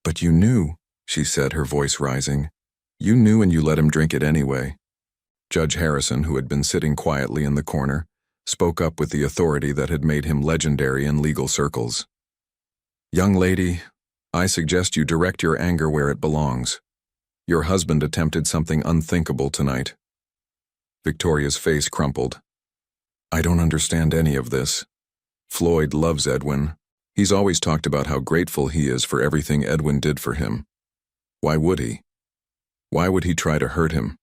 But you knew, she said, her voice rising. You knew and you let him drink it anyway. Judge Harrison, who had been sitting quietly in the corner, spoke up with the authority that had made him legendary in legal circles. Young lady, I suggest you direct your anger where it belongs. Your husband attempted something unthinkable tonight. Victoria's face crumpled. I don't understand any of this. Floyd loves Edwin. He's always talked about how grateful he is for everything Edwin did for him. Why would he? Why would he try to hurt him?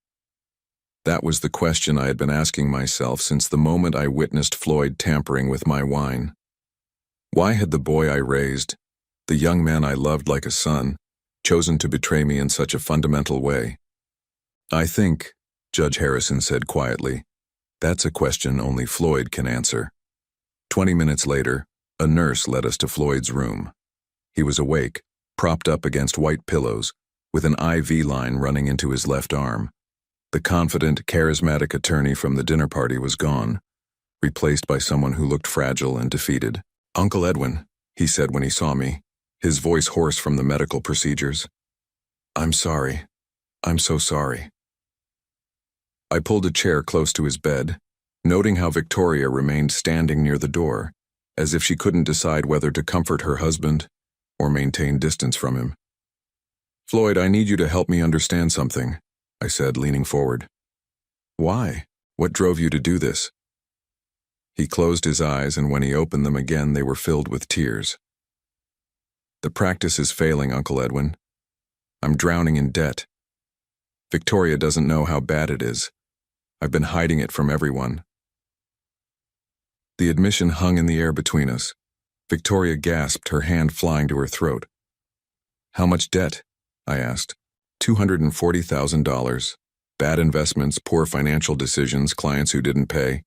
That was the question I had been asking myself since the moment I witnessed Floyd tampering with my wine. Why had the boy I raised, the young man I loved like a son, chosen to betray me in such a fundamental way? I think, Judge Harrison said quietly, that's a question only Floyd can answer. 20 minutes later, a nurse led us to Floyd's room. He was awake, propped up against white pillows, with an IV line running into his left arm. The confident, charismatic attorney from the dinner party was gone, replaced by someone who looked fragile and defeated. Uncle Edwin, he said when he saw me, his voice hoarse from the medical procedures. I'm sorry. I'm so sorry. I pulled a chair close to his bed, noting how Victoria remained standing near the door, as if she couldn't decide whether to comfort her husband or maintain distance from him. Floyd, I need you to help me understand something, I said, leaning forward. Why? What drove you to do this? He closed his eyes, and when he opened them again, they were filled with tears. The practice is failing, Uncle Edwin. I'm drowning in debt. Victoria doesn't know how bad it is. I've been hiding it from everyone. The admission hung in the air between us. Victoria gasped, her hand flying to her throat. How much debt? I asked. $240,000. Bad investments, poor financial decisions, clients who didn't pay.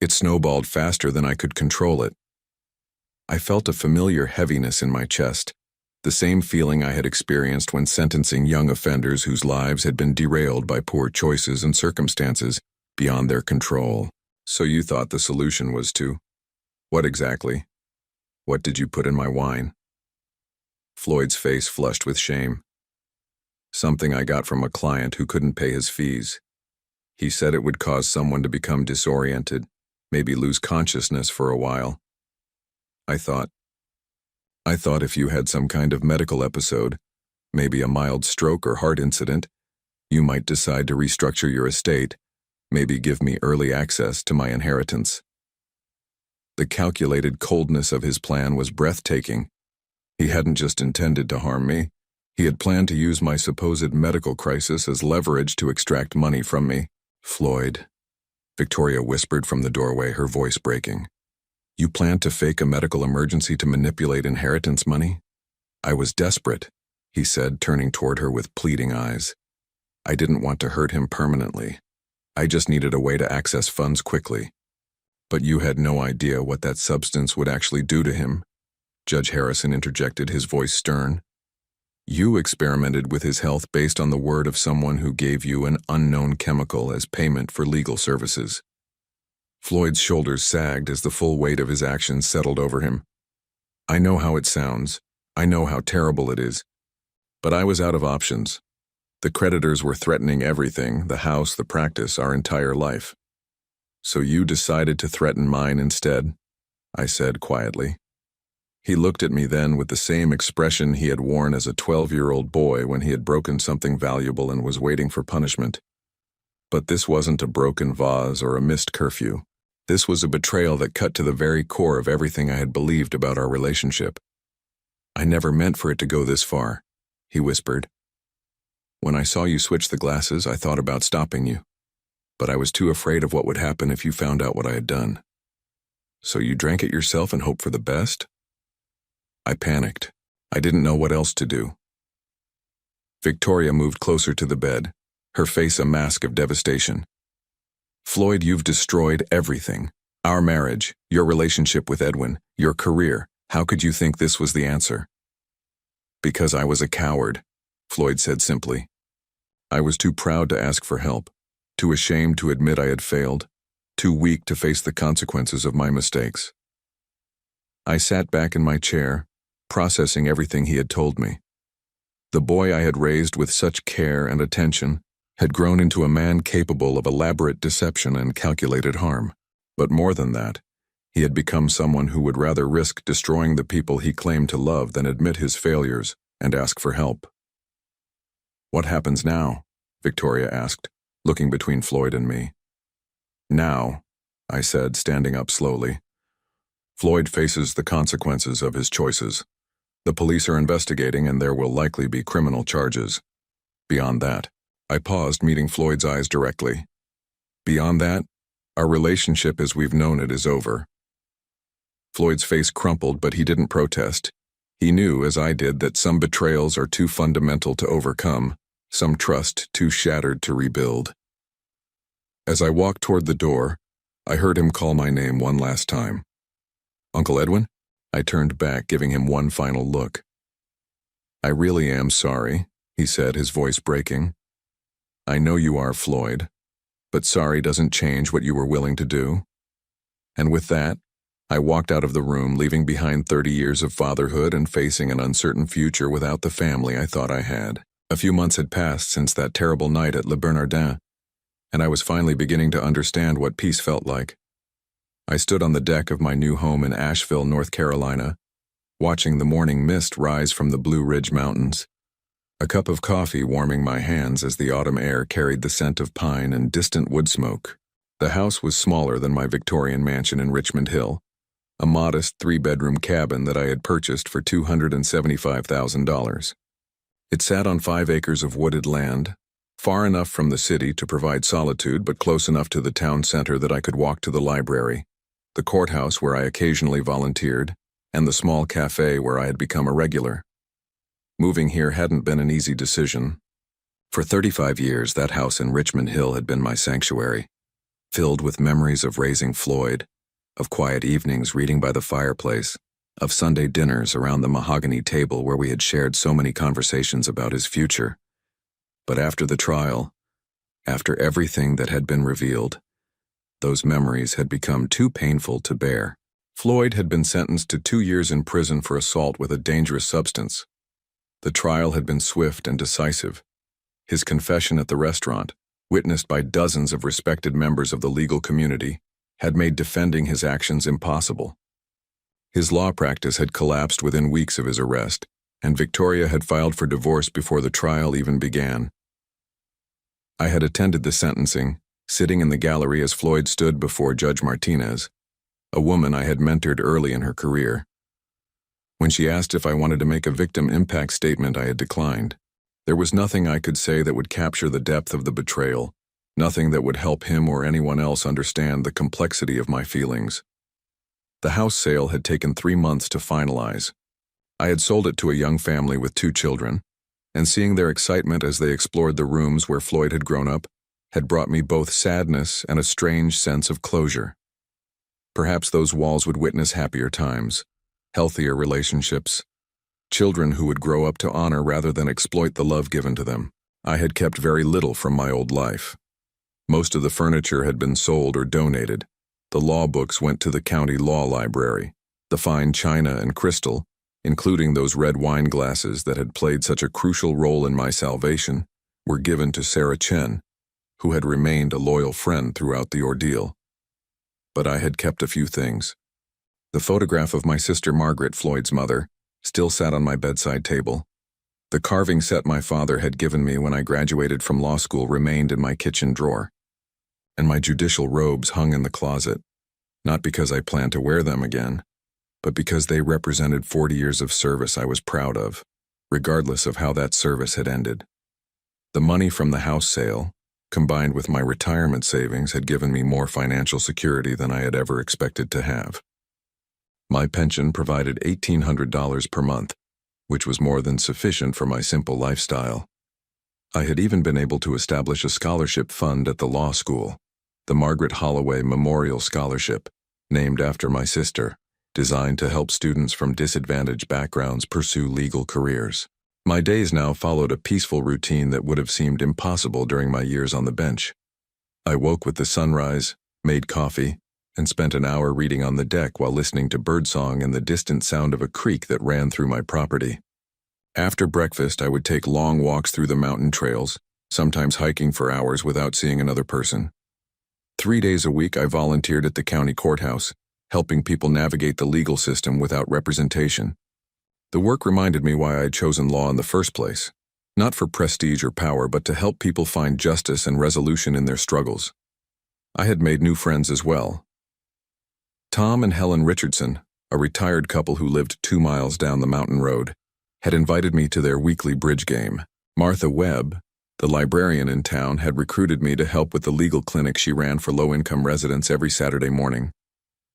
It snowballed faster than I could control it. I felt a familiar heaviness in my chest, the same feeling I had experienced when sentencing young offenders whose lives had been derailed by poor choices and circumstances beyond their control. So you thought the solution was to? What exactly? What did you put in my wine? Floyd's face flushed with shame. Something I got from a client who couldn't pay his fees. He said it would cause someone to become disoriented, maybe lose consciousness for a while. I thought if you had some kind of medical episode, maybe a mild stroke or heart incident, you might decide to restructure your estate, maybe give me early access to my inheritance. The calculated coldness of his plan was breathtaking. He hadn't just intended to harm me. He had planned to use my supposed medical crisis as leverage to extract money from me. Floyd, Victoria whispered from the doorway, her voice breaking. You planned to fake a medical emergency to manipulate inheritance money? I was desperate, he said, turning toward her with pleading eyes. I didn't want to hurt him permanently. I just needed a way to access funds quickly. But you had no idea what that substance would actually do to him, Judge Harrison interjected, his voice stern. You experimented with his health based on the word of someone who gave you an unknown chemical as payment for legal services. Floyd's shoulders sagged as the full weight of his actions settled over him. I know how it sounds. I know how terrible it is. But I was out of options. The creditors were threatening everything, the house, the practice, our entire life. So you decided to threaten mine instead, I said quietly. He looked at me then with the same expression he had worn as a 12-year-old boy when he had broken something valuable and was waiting for punishment. But this wasn't a broken vase or a missed curfew. This was a betrayal that cut to the very core of everything I had believed about our relationship. I never meant for it to go this far, he whispered. When I saw you switch the glasses, I thought about stopping you. But I was too afraid of what would happen if you found out what I had done. So you drank it yourself and hoped for the best? I panicked. I didn't know what else to do. Victoria moved closer to the bed, her face a mask of devastation. Floyd, you've destroyed everything. Our marriage, your relationship with Edwin, your career. How could you think this was the answer? Because I was a coward, Floyd said simply. I was too proud to ask for help. too ashamed to admit I had failed, too weak to face the consequences of my mistakes. I sat back in my chair, processing everything he had told me. The boy I had raised with such care and attention had grown into a man capable of elaborate deception and calculated harm. But more than that, he had become someone who would rather risk destroying the people he claimed to love than admit his failures and ask for help. "What happens now?" Victoria asked, looking between Floyd and me. "Now," I said, standing up slowly. "Floyd faces the consequences of his choices. The police are investigating and there will likely be criminal charges. Beyond that," I paused, meeting Floyd's eyes directly. "Beyond that, our relationship as we've known it is over." Floyd's face crumpled, but he didn't protest. He knew, as I did, that some betrayals are too fundamental to overcome, some trust too shattered to rebuild. As I walked toward the door, I heard him call my name one last time. "Uncle Edwin?" I turned back, giving him one final look. "I really am sorry," he said, his voice breaking. "I know you are, Floyd, but sorry doesn't change what you were willing to do." And with that, I walked out of the room, leaving behind 30 years of fatherhood and facing an uncertain future without the family I thought I had. A few months had passed since that terrible night at Le Bernardin, and I was finally beginning to understand what peace felt like. I stood on the deck of my new home in Asheville, North Carolina, watching the morning mist rise from the Blue Ridge Mountains, a cup of coffee warming my hands as the autumn air carried the scent of pine and distant wood smoke. The house was smaller than my Victorian mansion in Richmond Hill, a modest 3-bedroom cabin that I had purchased for $275,000. It sat on 5 acres of wooded land, far enough from the city to provide solitude but close enough to the town center that I could walk to the library, the courthouse where I occasionally volunteered, and the small cafe where I had become a regular. Moving here hadn't been an easy decision. For 35 years, that house in Richmond Hill had been my sanctuary, filled with memories of raising Floyd, of quiet evenings reading by the fireplace, of Sunday dinners around the mahogany table where we had shared so many conversations about his future. But after the trial, after everything that had been revealed, those memories had become too painful to bear. Floyd had been sentenced to 2 years in prison for assault with a dangerous substance. The trial had been swift and decisive. His confession at the restaurant, witnessed by dozens of respected members of the legal community, had made defending his actions impossible. His law practice had collapsed within weeks of his arrest, and Victoria had filed for divorce before the trial even began. I had attended the sentencing, sitting in the gallery as Floyd stood before Judge Martinez, a woman I had mentored early in her career. When she asked if I wanted to make a victim impact statement, I had declined. There was nothing I could say that would capture the depth of the betrayal, nothing that would help him or anyone else understand the complexity of my feelings. The house sale had taken 3 months to finalize. I had sold it to a young family with 2 children, and seeing their excitement as they explored the rooms where Floyd had grown up had brought me both sadness and a strange sense of closure. Perhaps those walls would witness happier times, healthier relationships, children who would grow up to honor rather than exploit the love given to them. I had kept very little from my old life. Most of the furniture had been sold or donated. The law books went to the county law library. The fine china and crystal, including those red wine glasses that had played such a crucial role in my salvation, were given to Sarah Chen, who had remained a loyal friend throughout the ordeal. But I had kept a few things. The photograph of my sister Margaret, Floyd's mother, still sat on my bedside table. The carving set my father had given me when I graduated from law school remained in my kitchen drawer. And my judicial robes hung in the closet, not because I planned to wear them again, but because they represented 40 years of service I was proud of, regardless of how that service had ended. The money from the house sale, combined with my retirement savings, had given me more financial security than I had ever expected to have. My pension provided $1,800 per month, which was more than sufficient for my simple lifestyle. I had even been able to establish a scholarship fund at the law school, the Margaret Holloway Memorial Scholarship, named after my sister, designed to help students from disadvantaged backgrounds pursue legal careers. My days now followed a peaceful routine that would have seemed impossible during my years on the bench. I woke with the sunrise, made coffee, and spent an hour reading on the deck while listening to birdsong and the distant sound of a creek that ran through my property. After breakfast, I would take long walks through the mountain trails, sometimes hiking for hours without seeing another person. 3 days a week, I volunteered at the county courthouse, helping people navigate the legal system without representation. The work reminded me why I had chosen law in the first place, not for prestige or power, but to help people find justice and resolution in their struggles. I had made new friends as well. Tom and Helen Richardson, a retired couple who lived 2 miles down the mountain road, had invited me to their weekly bridge game. Martha Webb, the librarian in town, had recruited me to help with the legal clinic she ran for low-income residents every Saturday morning.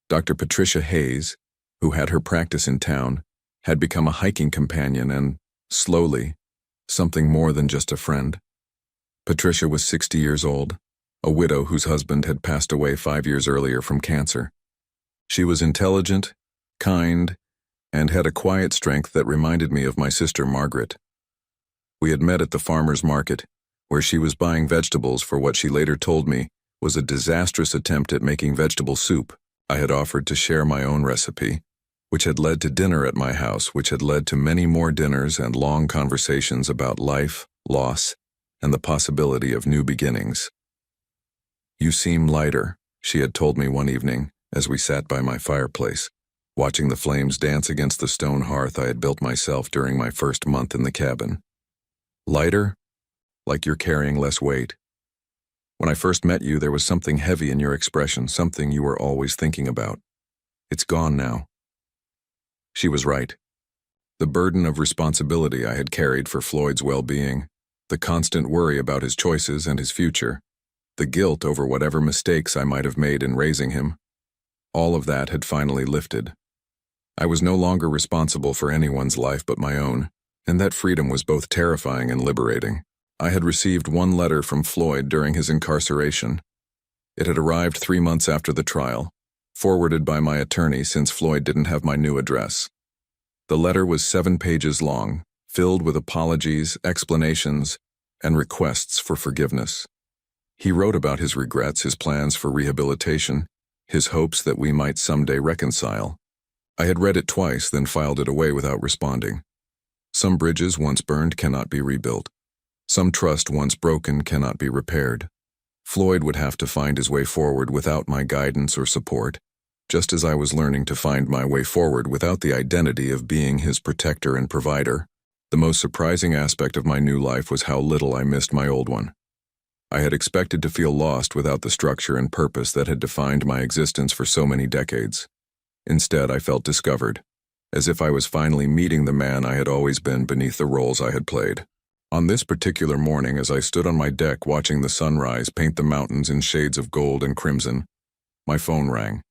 Dr. Patricia Hayes, who had her practice in town, had become a hiking companion and, slowly, something more than just a friend. Patricia was 60 years old, a widow whose husband had passed away 5 years earlier from cancer. She was intelligent, kind, and had a quiet strength that reminded me of my sister Margaret. We had met at the farmer's market, where she was buying vegetables for what she later told me was a disastrous attempt at making vegetable soup. I had offered to share my own recipe, which had led to dinner at my house, which had led to many more dinners and long conversations about life, loss, and the possibility of new beginnings. "You seem lighter," she had told me one evening as we sat by my fireplace, watching the flames dance against the stone hearth I had built myself during my first month in the cabin. "Lighter? Like you're carrying less weight. When I first met you, there was something heavy in your expression, something you were always thinking about. It's gone now." She was right. The burden of responsibility I had carried for Floyd's well-being, the constant worry about his choices and his future, the guilt over whatever mistakes I might have made in raising him, all of that had finally lifted. I was no longer responsible for anyone's life but my own, and that freedom was both terrifying and liberating. I had received one letter from Floyd during his incarceration. It had arrived 3 months after the trial, forwarded by my attorney since Floyd didn't have my new address. The letter was 7 pages long, filled with apologies, explanations, and requests for forgiveness. He wrote about his regrets, his plans for rehabilitation, his hopes that we might someday reconcile. I had read it twice, then filed it away without responding. Some bridges once burned cannot be rebuilt. Some trust once broken cannot be repaired. Floyd would have to find his way forward without my guidance or support, just as I was learning to find my way forward without the identity of being his protector and provider. The most surprising aspect of my new life was how little I missed my old one. I had expected to feel lost without the structure and purpose that had defined my existence for so many decades. Instead, I felt discovered, as if I was finally meeting the man I had always been beneath the roles I had played. On this particular morning, as I stood on my deck watching the sunrise paint the mountains in shades of gold and crimson, my phone rang.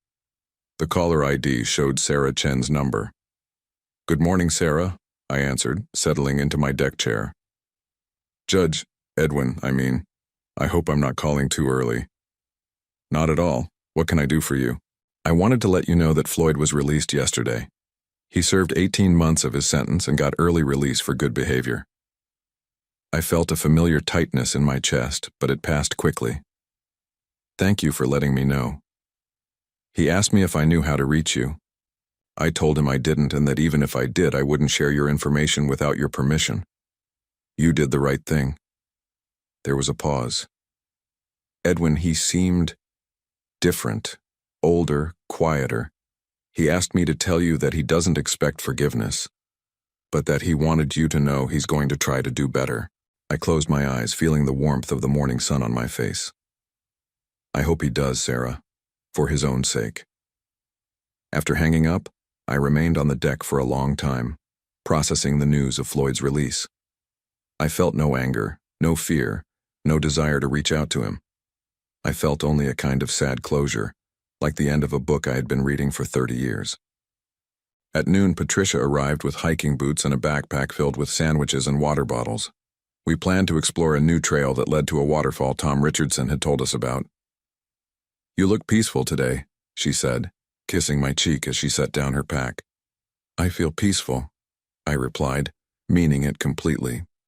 The caller ID showed Sarah Chen's number. "Good morning, Sarah," I answered, settling into my deck chair. "Judge, Edwin, I hope I'm not calling too early." "Not at all. What can I do for you?" "I wanted to let you know that Floyd was released yesterday. He served 18 months of his sentence and got early release for good behavior." I felt a familiar tightness in my chest, but it passed quickly. "Thank you for letting me know." "He asked me if I knew how to reach you. I told him I didn't, and that even if I did, I wouldn't share your information without your permission. You did the right thing." There was a pause. "Edwin, he seemed different, older, quieter. He asked me to tell you that he doesn't expect forgiveness, but that he wanted you to know he's going to try to do better." I closed my eyes, feeling the warmth of the morning sun on my face. "I hope he does, Sarah, for his own sake." After hanging up, I remained on the deck for a long time, processing the news of Floyd's release. I felt no anger, no fear, no desire to reach out to him. I felt only a kind of sad closure, like the end of a book I had been reading for 30 years. At noon, Patricia arrived with hiking boots and a backpack filled with sandwiches and water bottles. We planned to explore a new trail that led to a waterfall Tom Richardson had told us about. "You look peaceful today," she said, kissing my cheek as she set down her pack. "I feel peaceful," I replied, meaning it completely.